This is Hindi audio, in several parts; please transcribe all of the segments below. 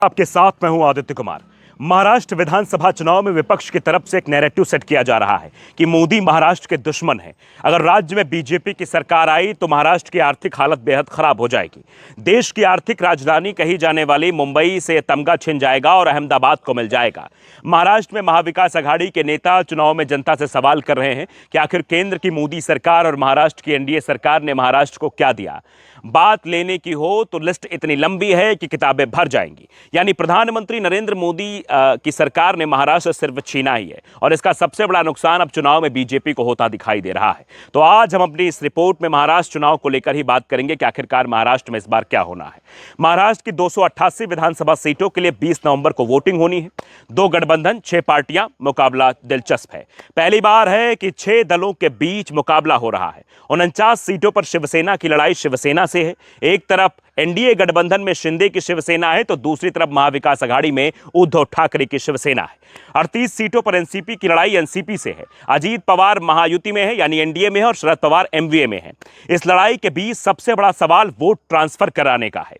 आपके साथ मैं हूं आदित्य कुमार। महाराष्ट्र विधानसभा चुनाव में विपक्ष की तरफ से एक नैरेटिव सेट किया जा रहा है कि मोदी महाराष्ट्र के दुश्मन हैं। अगर राज्य में बीजेपी की सरकार आई तो महाराष्ट्र की आर्थिक हालत बेहद खराब हो जाएगी। देश की आर्थिक राजधानी कही जाने वाली मुंबई से तमगा छिन जाएगा और अहमदाबाद को मिल जाएगा। महाराष्ट्र में महाविकास अघाड़ी के नेता चुनाव में जनता से सवाल कर रहे हैं कि आखिर केंद्र की मोदी सरकार और महाराष्ट्र की एनडीए सरकार ने महाराष्ट्र को क्या दिया। बात लेने की हो तो लिस्ट इतनी लंबी है कि किताबें भर जाएंगी। यानी प्रधानमंत्री नरेंद्र मोदी की सरकार ने महाराष्ट्र सिर्फ छीना ही है और इसका सबसे बड़ा नुकसान अब चुनाव में बीजेपी को होता दिखाई दे रहा है। तो आज हम अपनी इस रिपोर्ट में महाराष्ट्र चुनाव को लेकर ही बात करेंगे कि आखिरकार महाराष्ट्र में इस बार क्या होना है। महाराष्ट्र की 288 विधानसभा सीटों के लिए 20 नवंबर को वोटिंग होनी है। 2 गठबंधन, 6 पार्टियां, मुकाबला दिलचस्प है। पहली बार है कि 6 दलों के बीच मुकाबला हो रहा है। 49 सीटों पर शिवसेना की लड़ाई शिवसेना से है। एक तरफ एनडीए गठबंधन में शिंदे की शिवसेना है तो दूसरी तरफ महाविकास अघाड़ी में उद्धव ठाकरे की शिवसेना है। 38 सीटों पर एनसीपी की लड़ाई एनसीपी से है। अजीत पवार महायुति में है यानी एनडीए में है और शरद पवार एमवीए में है। इस लड़ाई के बीच सबसे बड़ा सवाल वोट ट्रांसफर कराने का है।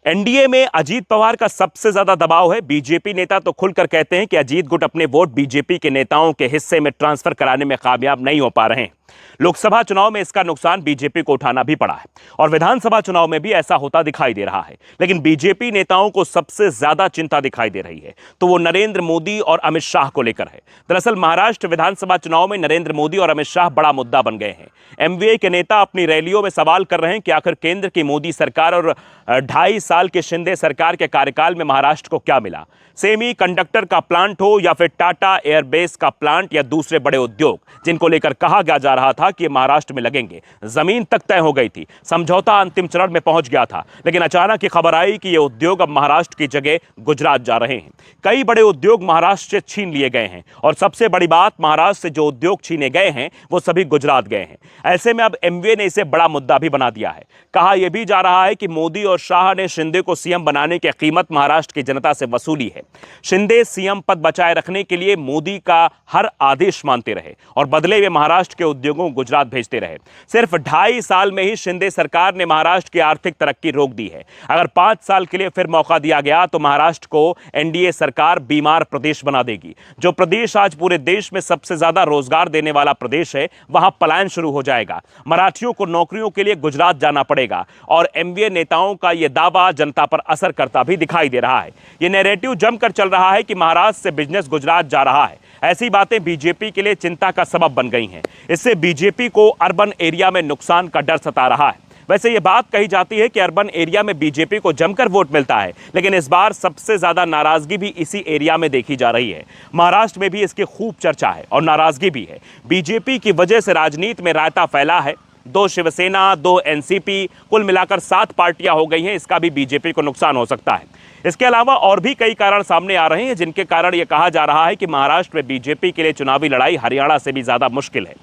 एनडीए में अजीत पवार का सबसे ज्यादा दबाव है। बीजेपी नेता तो खुलकर कहते हैं कि अजीत गुट अपने वोट बीजेपी के नेताओं के हिस्से में ट्रांसफर कराने में कामयाब नहीं हो पा रहे हैं। लोकसभा चुनाव में इसका नुकसान बीजेपी को उठाना भी पड़ा है और विधानसभा चुनाव में भी ऐसा होता दिखाई दे रहा है। लेकिन बीजेपी नेताओं को सबसे ज्यादा चिंता दिखाई दे रही है तो वो नरेंद्र मोदी और अमित शाह को लेकर है। दरअसल महाराष्ट्र विधानसभा चुनाव में नरेंद्र मोदी और अमित शाह बड़ा मुद्दा बन गए हैं। एमवीए के नेता अपनी रैलियों में सवाल कर रहे हैं कि आखिर केंद्र की मोदी सरकार और 2.5 साल के शिंदे सरकार के कार्यकाल में महाराष्ट्र को क्या मिला। सेमी कंडक्टर का प्लांट हो या फिर टाटा एयरबेस का प्लांट या दूसरे बड़े उद्योग जिनको लेकर कहा जा रहा था कि महाराष्ट्र में लगेंगे, जमीन तक तय हो गई थी, समझौता अंतिम चरण में पहुंच गया था। लेकिन अचानक ये खबर आई कि ये उद्योग अब महाराष्ट्र की जगह गुजरात जा रहे हैं। कई बड़े उद्योग महाराष्ट्र से छीन लिए गए हैं और सबसे बड़ी बात, महाराष्ट्र से जो उद्योग छीने गए हैं वो सभी गुजरात गए हैं। ऐसे में अब एमवीए ने इसे बड़ा मुद्दा भी बना दिया है। कहा यह भी जा रहा है कि मोदी और शाह ने शिंदे को सीएम बनाने की कीमत महाराष्ट्र की जनता से वसूली है। शिंदे सीएम पद बचाए रखने के लिए मोदी का हर आदेश मानते रहे और बदले में महाराष्ट्र के उद्योगों को गुजरात भेजते रहे। सिर्फ 2.5 साल में ही शिंदे सरकार ने महाराष्ट्र की आर्थिक तरक्की रोक दी है। अगर 5 साल के लिए फिर मौका दिया गया तो महाराष्ट्र को एनडीए सरकार बीमार प्रदेश बना देगी। जो प्रदेश आज पूरे देश में सबसे ज्यादा रोजगार देने वाला प्रदेश है, वहां पलायन शुरू हो जाएगा। मराठियों को नौकरियों के लिए गुजरात जाना पड़ेगा और एमवीए नेताओं का यह दावा जनता पर असर करता भी दिखाई दे रहा है। यह नैरेटिव जमकर चल रहा है कि महाराष्ट्र से बिजनेस गुजरात जा रहा है। ऐसी बातें बीजेपी के लिए चिंता का सबब बन गई हैं। इससे बीजेपी को अर्बन एरिया में नुकसान का डर सता रहा है। वैसे ये बात कही जाती है कि अर्बन एरिया में बीजेपी को जमकर वोट मिलता है, लेकिन इस बार सबसे ज्यादा नाराजगी भी इसी एरिया में देखी जा रही है। महाराष्ट्र में भी इसकी खूब चर्चा है और नाराजगी भी है। बीजेपी की वजह से राजनीति में रायता फैला है। 2 शिवसेना, 2 एनसीपी, कुल मिलाकर 7 पार्टियां हो गई हैं। इसका भी बीजेपी को नुकसान हो सकता है। इसके अलावा और भी कई कारण सामने आ रहे हैं जिनके कारण यह कहा जा रहा है कि महाराष्ट्र में बीजेपी के लिए चुनावी लड़ाई हरियाणा से भी ज्यादा मुश्किल है।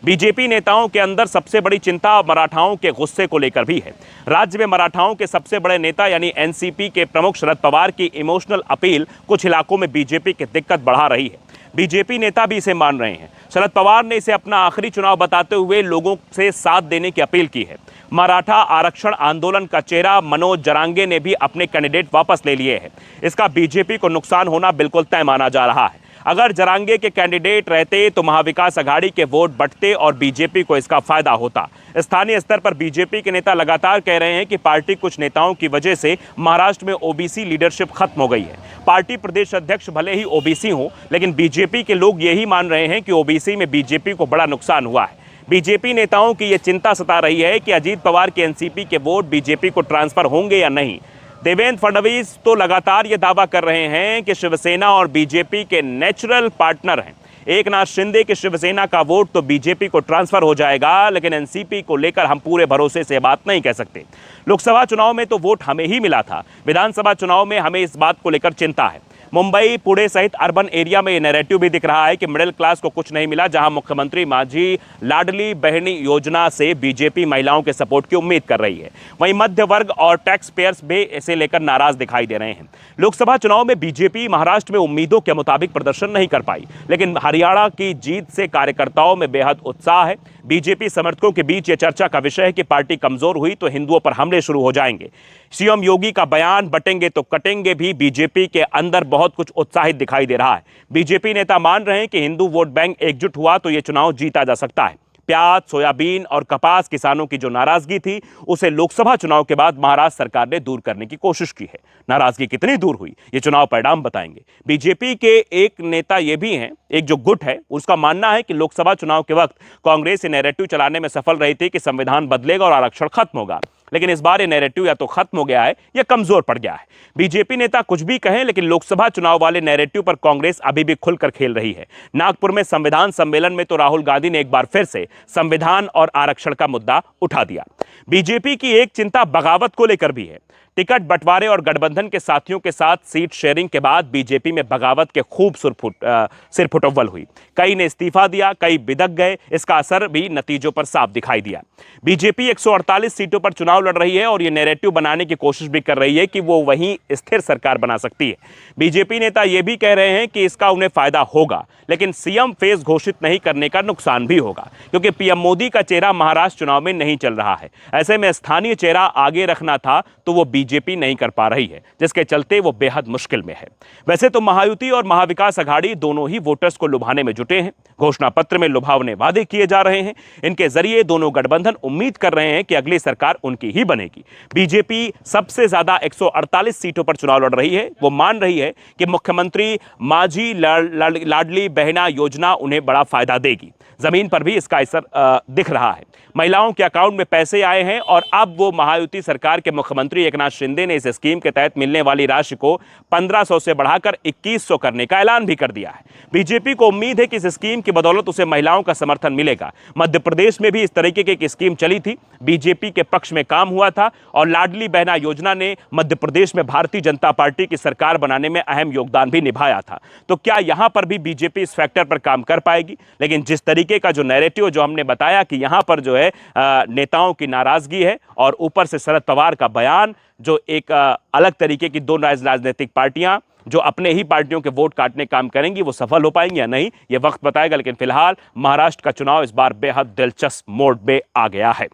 बीजेपी नेताओं के अंदर सबसे बड़ी चिंता मराठाओं के गुस्से को लेकर भी है। राज्य में मराठाओं के सबसे बड़े नेता यानी एनसीपी के प्रमुख शरद पवार की इमोशनल अपील कुछ इलाकों में बीजेपी की दिक्कत बढ़ा रही है। बीजेपी नेता भी इसे मान रहे हैं। शरद पवार ने इसे अपना आखिरी चुनाव बताते हुए लोगों से साथ देने की अपील की है। मराठा आरक्षण आंदोलन का चेहरा मनोज जरांगे ने भी अपने कैंडिडेट वापस ले लिए हैं। इसका बीजेपी को नुकसान होना बिल्कुल तय माना जा रहा है। अगर जरांगे के कैंडिडेट रहते तो महाविकास अघाड़ी के वोट बढ़ते और बीजेपी को इसका फायदा होता। स्थानीय स्तर पर बीजेपी के नेता लगातार कह रहे हैं कि पार्टी कुछ नेताओं की वजह से महाराष्ट्र में ओबीसी लीडरशिप खत्म हो गई है। पार्टी प्रदेश अध्यक्ष भले ही ओबीसी हो, लेकिन बीजेपी के लोग यही मान रहे हैं कि ओबीसी में बीजेपी को बड़ा नुकसान हुआ है। बीजेपी नेताओं की यह चिंता सता रही है कि अजीत पवार के एनसीपी के वोट बीजेपी को ट्रांसफर होंगे या नहीं। देवेंद्र फडणवीस तो लगातार यह दावा कर रहे हैं कि शिवसेना और बीजेपी के नेचुरल पार्टनर हैं। एकनाथ शिंदे के शिवसेना का वोट तो बीजेपी को ट्रांसफर हो जाएगा, लेकिन एनसीपी को लेकर हम पूरे भरोसे से बात नहीं कह सकते। लोकसभा चुनाव में तो वोट हमें ही मिला था, विधानसभा चुनाव में हमें इस बात को लेकर चिंता है। मुंबई, पुणे सहित अर्बन एरिया में ये नैरेटिव भी दिख रहा है कि मिडिल क्लास को कुछ नहीं मिला। जहां मुख्यमंत्री माझी लाडली बहनी योजना से बीजेपी महिलाओं के सपोर्ट की उम्मीद कर रही है, वहीं मध्य वर्ग और टैक्स पेयर्स भी इसे लेकर नाराज दिखाई दे रहे हैं। लोकसभा चुनाव में बीजेपी महाराष्ट्र में उम्मीदों के मुताबिक प्रदर्शन नहीं कर पाई, लेकिन हरियाणा की जीत से कार्यकर्ताओं में बेहद उत्साह है। बीजेपी समर्थकों के बीच यह चर्चा का विषय है कि पार्टी कमजोर हुई तो हिंदुओं पर हमले शुरू हो जाएंगे। सीएम योगी का बयान बटेंगे तो कटेंगे भी बीजेपी के अंदर बहुत कुछ उत्साहित दिखाई दे रहा है। बीजेपी नेता मान रहे हैं कि हिंदू वोट बैंक एकजुट हुआ तो यह चुनाव जीता जा सकता है। प्याज, सोयाबीन और कपास किसानों की जो नाराजगी थी उसे लोकसभा चुनाव के बाद महाराष्ट्र सरकार ने दूर करने की कोशिश की है। नाराजगी कितनी दूर हुई ये चुनाव परिणाम बताएंगे। बीजेपी के एक नेता ये भी हैं, एक जो गुट है उसका मानना है कि लोकसभा चुनाव के वक्त कांग्रेस ये नैरेटिव चलाने में सफल रही थी कि संविधान बदलेगा और आरक्षण खत्म होगा, लेकिन इस बार ये नैरेटिव या तो खत्म हो गया है या कमजोर पड़ गया है। बीजेपी नेता कुछ भी कहें, लेकिन लोकसभा चुनाव वाले नैरेटिव पर कांग्रेस अभी भी खुलकर खेल रही है। नागपुर में संविधान सम्मेलन में तो राहुल गांधी ने एक बार फिर से संविधान और आरक्षण का मुद्दा उठा दिया। बीजेपी की एक चिंता बगावत को लेकर भी है। टिकट बंटवारे और गठबंधन के साथियों के साथ सीट शेयरिंग के बाद बीजेपी में बगावत के खूब सिरफुटअव्वल हुई। कई ने इस्तीफा दिया, कई बिदक गए। इसका असर भी नतीजों पर साफ दिखाई दिया। बीजेपी 148 सीटों पर चुनाव लड़ रही है और यह नैरेटिव बनाने की कोशिश भी कर रही है कि वो वहीं स्थिर सरकार बना सकती है। बीजेपी नेता यह भी कह रहे हैं कि इसका उन्हें फायदा होगा, लेकिन सीएम फेज घोषित नहीं करने का नुकसान भी होगा, क्योंकि पीएम मोदी का चेहरा महाराष्ट्र चुनाव में नहीं चल रहा है। ऐसे में स्थानीय चेहरा आगे रखना था तो वो बीजेपी नहीं कर पा रही है, जिसके चलते वो बेहद मुश्किल में है। वैसे तो महायुति और महाविकास अघाड़ी दोनों ही वोटर्स को लुभाने में जुटे हैं। घोषणा पत्र में लुभावने वादे किए जा रहे हैं। इनके जरिए दोनों गठबंधन उम्मीद कर रहे हैं कि अगली सरकार उनकी ही बनेगी। बीजेपी सबसे ज्यादा 148 सीटों पर चुनाव लड़ रही है। वो मान रही है कि मुख्यमंत्री माझी लाडली बहना योजना उन्हें बड़ा फायदा देगी। जमीन पर भी इसका असर दिख रहा है। महिलाओं के अकाउंट में पैसे आए हैं और अब वो महायुति सरकार के मुख्यमंत्री एकनाथ शिंदे ने इस स्कीम के तहत मिलने वाली राशि को 1500 से बढ़ाकर 2100 करने का ऐलान भी कर दिया है। बीजेपी को उम्मीद है कि इस स्कीम की बदौलत उसे महिलाओं का समर्थन मिलेगा। मध्य प्रदेश में भी इस तरीके की एक स्कीम चली थी, बीजेपी के पक्ष में काम हुआ था और लाडली बहना योजना ने मध्य प्रदेश में भारतीय जनता पार्टी की सरकार बनाने में अहम योगदान भी निभाया था। तो क्या यहां पर भी बीजेपी इस फैक्टर पर काम कर पाएगी? लेकिन जिस तरीके का जो नैरेटिव जो हमने बताया कि यहां पर जो है नेताओं की नाराजगी है और ऊपर से शरद पवार का बयान, जो एक अलग तरीके की दो राजनीतिक पार्टियां जो अपने ही पार्टियों के वोट काटने काम करेंगी, वो सफल हो पाएंगी या नहीं, ये वक्त बताएगा। लेकिन फिलहाल महाराष्ट्र का चुनाव इस बार बेहद दिलचस्प मोड़ में आ गया है।